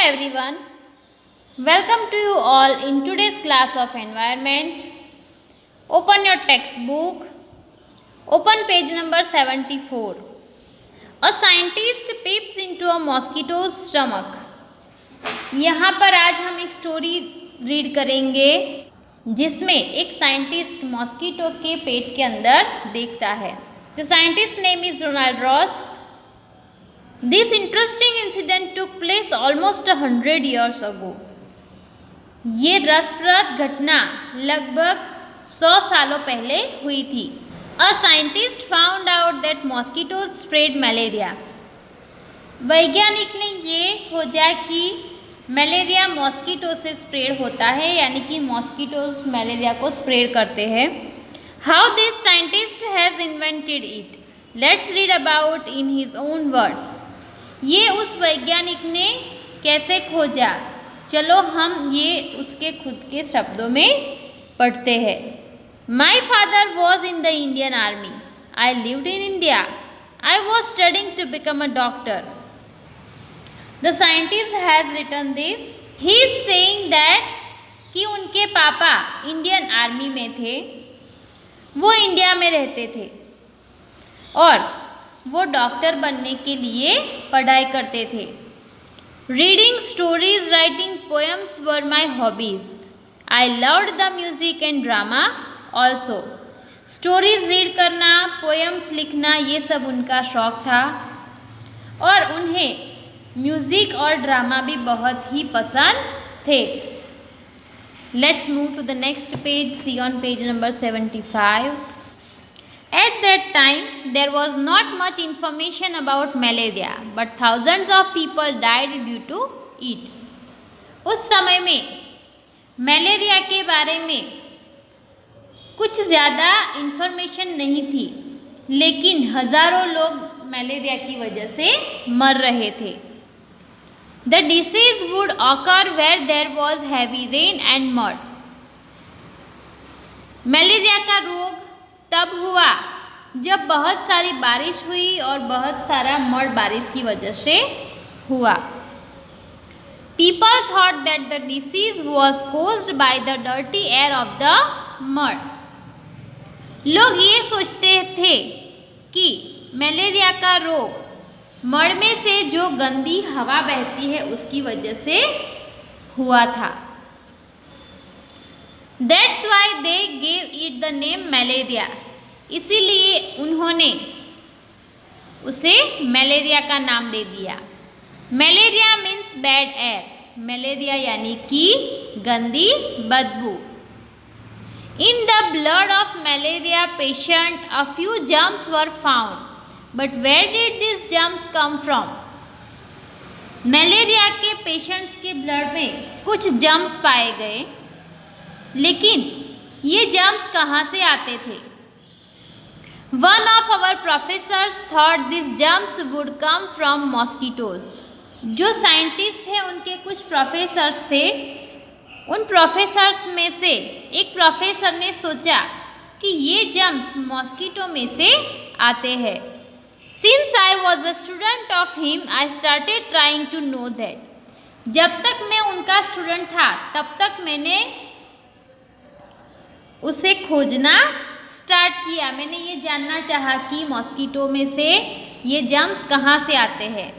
everyone, welcome to you all in today's class of environment. Open your textbook, open page number 74. A scientist peeps into a mosquito's stomach. यहाँ पर आज हम एक story read करेंगे जिसमें एक scientist mosquito के पेट के अंदर देखता है. The scientist name is Ronald Ross. This interesting incident took place almost 100 years ago. ये रसप्रद घटना लगभग 100 सालों पहले हुई थी. A scientist found out that mosquitoes spread malaria. वैज्ञानिक ने ये खोजा कि मलेरिया मॉस्किटो से स्प्रेड होता है, यानी कि मॉस्किटोज मलेरिया को स्प्रेड करते हैं. How this scientist has invented it? Let's read about in his own words. ये उस वैज्ञानिक ने कैसे खोजा, चलो हम ये उसके खुद के शब्दों में पढ़ते हैं. My father was in the Indian army. I lived in India. I was studying to become a doctor. The scientist has written this. He is saying that कि उनके पापा इंडियन आर्मी में थे, वो इंडिया में रहते थे और वो डॉक्टर बनने के लिए पढ़ाई करते थे. Reading stories, writing poems were my hobbies. I loved the music and drama also. Stories read करना, पोएम्स लिखना, ये सब उनका शौक़ था और उन्हें म्यूज़िक और ड्रामा भी बहुत ही पसंद थे. Let's move to the next page. See on page number 75. At that time, there was not much information about malaria, but thousands of people died due to it. उस समय में मलेरिया के बारे में कुछ ज़्यादा इन्फॉर्मेशन नहीं थी, लेकिन हज़ारों लोग मलेरिया की वजह से मर रहे थे. The disease would occur where there was heavy rain and mud. Malaria का रोग तब हुआ जब बहुत सारी बारिश हुई और बहुत सारा मड बारिश की वजह से हुआ. People thought that the disease was caused by the dirty air of the mud. लोग ये सोचते थे कि मलेरिया का रोग मड में से जो गंदी हवा बहती है उसकी वजह से हुआ था. That's why they gave it the name malaria. इसीलिए उन्होंने उसे मलेरिया का नाम दे दिया. Malaria means bad air. Malaria यानी कि गंदी बदबू. In the blood of malaria patient a few germs were found, but where did this germs come from. Malaria के पेशेंट्स के ब्लड में कुछ जर्म्स पाए गए, लेकिन ये जर्म्स कहाँ से आते थे. One of our professors thought this germs would come from mosquitoes. जो साइंटिस्ट हैं उनके कुछ प्रोफेसर्स थे. उन प्रोफेसर्स में से एक प्रोफेसर ने सोचा कि ये जर्म्स मॉस्किटो में से आते हैं. Since I was a student of him I started trying to know that. जब तक मैं उनका स्टूडेंट था तब तक मैंने उसे खोजना स्टार्ट किया. मैंने ये जानना चाहा कि मॉस्किटो में से ये जर्म्स कहाँ से आते हैं.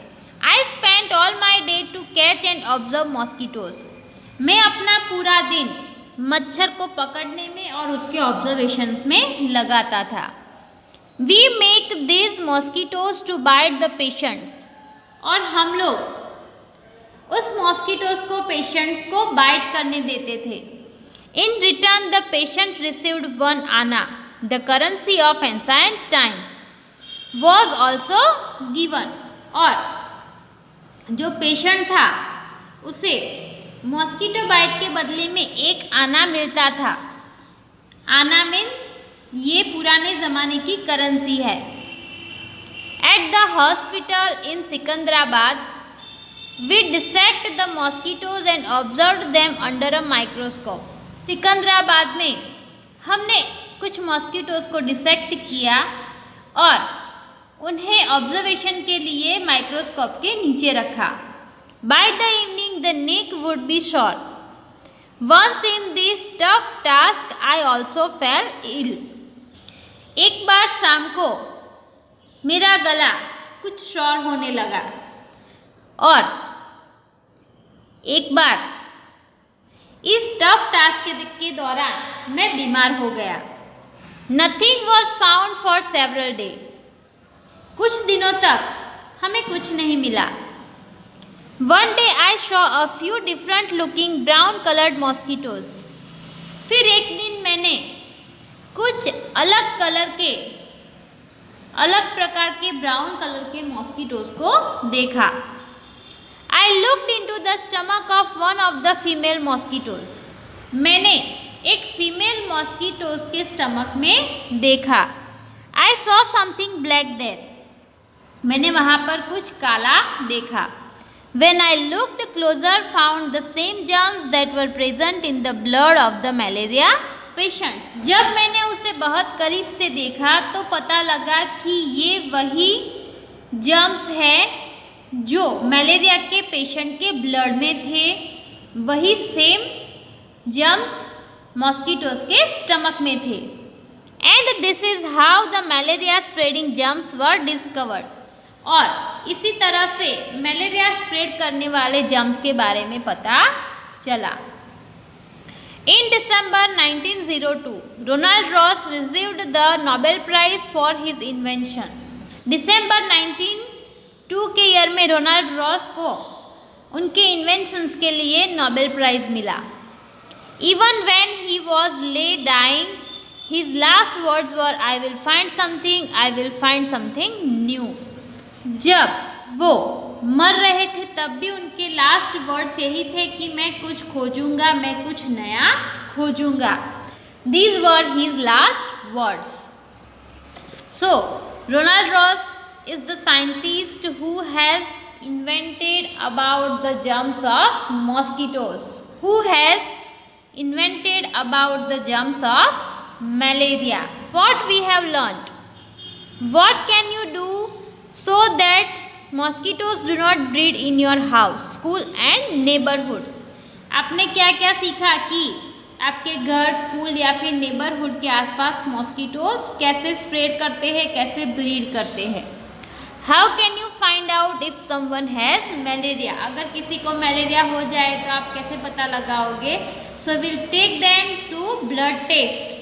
I spent all my day to catch and observe mosquitoes. मैं अपना पूरा दिन मच्छर को पकड़ने में और उसके ऑब्जर्वेशंस में लगाता था. We make this mosquitoes to bite the patients. और हम लोग उस मॉस्किटोज को पेशेंट्स को बाइट करने देते थे. In return, the patient received 1 anna. The currency of ancient times was also given. और जो पेशेंट था उसे मॉस्किटो बाइट के बदले में 1 आना मिलता था. आना मीन्स ये पुराने ज़माने की करेंसी है. At the hospital in Secunderabad, we dissect the mosquitoes and observed them under a microscope. Secunderabad में हमने कुछ मॉस्किटोज को डिसेक्ट किया और उन्हें ऑब्जर्वेशन के लिए माइक्रोस्कोप के नीचे रखा. By the evening, the neck would be sore. Once in this tough task, I also fell ill. एक बार शाम को मेरा गला कुछ शोर होने लगा और एक बार इस टफ टास्क के दौरान मैं बीमार हो गया. Nothing was found for several days. कुछ दिनों तक हमें कुछ नहीं मिला. One day I saw a few different looking brown colored mosquitoes. फिर एक दिन मैंने कुछ अलग प्रकार के ब्राउन कलर के मॉस्किटोज को देखा. I looked into the stomach of one of the female mosquitoes. मैंने एक फीमेल मॉस्किटोज के स्टमक में देखा. I saw something black there. मैंने वहाँ पर कुछ काला देखा. When I looked closer, found the same germs that were present in the blood of the malaria patients. जब मैंने उसे बहुत करीब से देखा तो पता लगा कि ये वही जर्म्स है जो मलेरिया के पेशेंट के ब्लड में थे. वही सेम जर्म्स मॉस्किटोज के स्टमक में थे. And this is how the malaria spreading germs were discovered. और इसी तरह से मलेरिया स्प्रेड करने वाले जर्म्स के बारे में पता चला. In December 1902, Ronald Ross received the Nobel Prize for his invention. दिसंबर 1902 के ईयर में रोनाल्ड रॉस को उनके इन्वेंशंस के लिए नोबेल प्राइज मिला. Even when he was lay dying, his last words were, "I will find something, I will find something new." जब वो मर रहे थे तब भी उनके लास्ट वर्ड्स यही थे कि मैं कुछ खोजूंगा, मैं कुछ नया खोजूंगा. These were his last words. So, Ronald Ross is the scientist who has invented about the germs of mosquitoes, who has invented about the germs of malaria. What we have learnt? What can you do so that mosquitoes do not breed in your house, school and neighborhood? आपने क्या क्या सीखा कि आपके घर, school या फिर neighbourhood के आसपास मॉस्किटोज कैसे स्प्रेड करते हैं, कैसे ब्रीड करते हैं. How can you find out if someone has malaria? अगर किसी को मलेरिया हो जाए तो आप कैसे पता लगाओगे? So will take them to blood test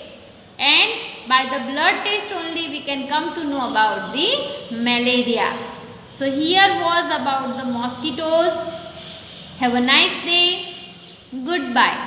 and by the blood test only we can come to know about the malaria. So here was about the mosquitoes. Have a nice day. Goodbye.